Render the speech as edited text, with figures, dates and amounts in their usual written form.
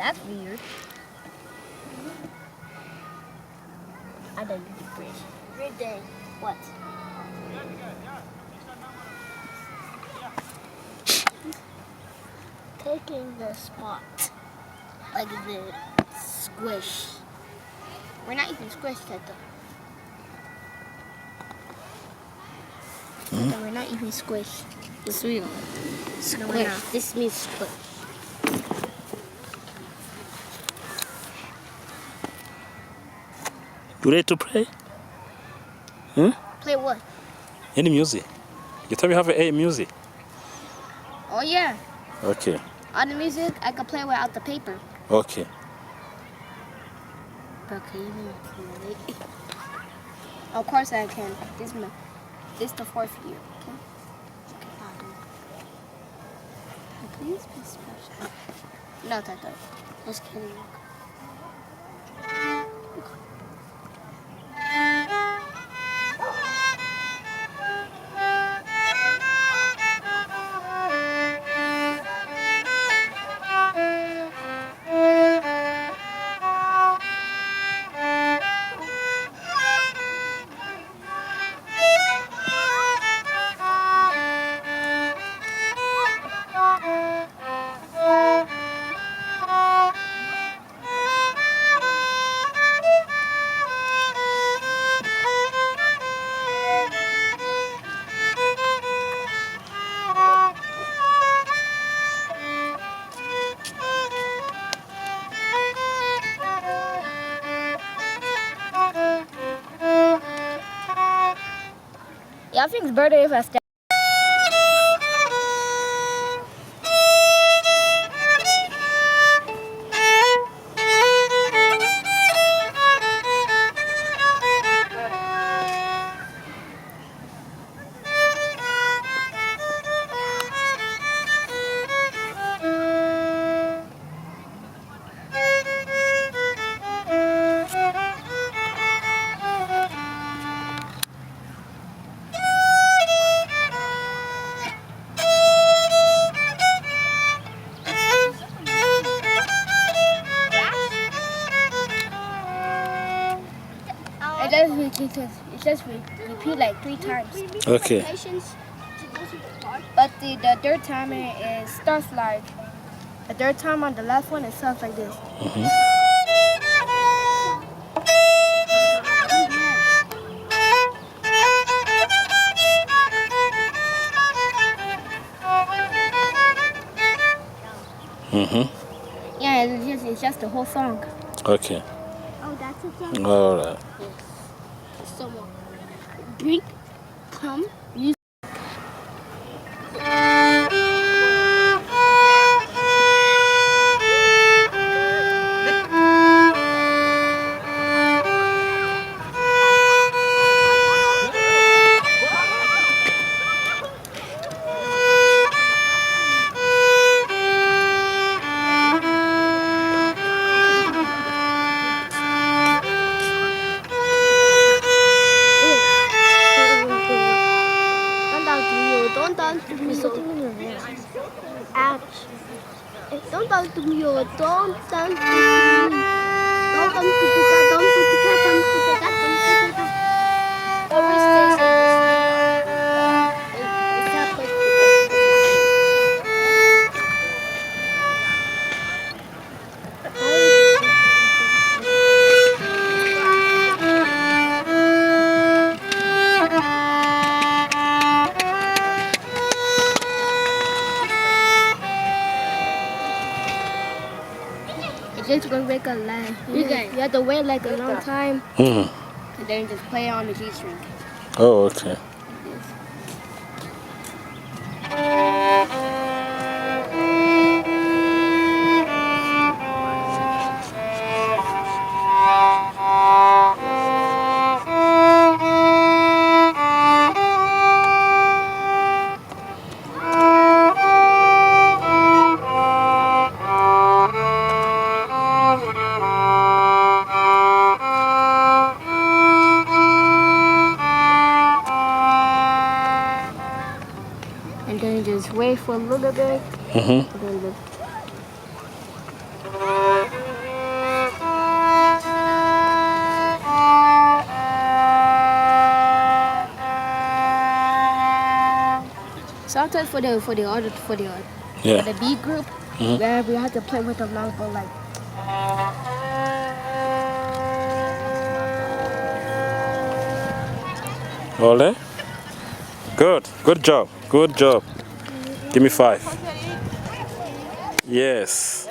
That's weird. I don't use the bridge. Good day. What? Taking the spot. Like the squish. We're not even squished yet though. We're not even squished. Yes, we are. No, we're not. This means squish. You ready to play? Huh? Play what? Any music? You tell me you have a music. Oh yeah. Okay. On the music, I can play without the paper. Okay. But can you play it? Of course I can. This is the 4th year. Okay. Please be special. No, Tato. Just kidding. Yeah, I think it's better if I stay. It just repeat like 3 times. Okay. But the third time it starts like the third time on the last one it sounds like this. Yeah, it's just the whole song. Okay. Oh, that's a song. All right. So more. Drink, come, music. Ouch. Don't talk to me, don't talk to me. Don't talk Just gonna make a line. You have to wait like a long time, and then just play on the G string. Oh, okay. And then just wait for a little bit. Mm-hmm. And then just play for the Yeah. B group. Mhm. Where we had to play with the lollipop like. Ole? Good. Good job. Good job. Give me 5. Yes.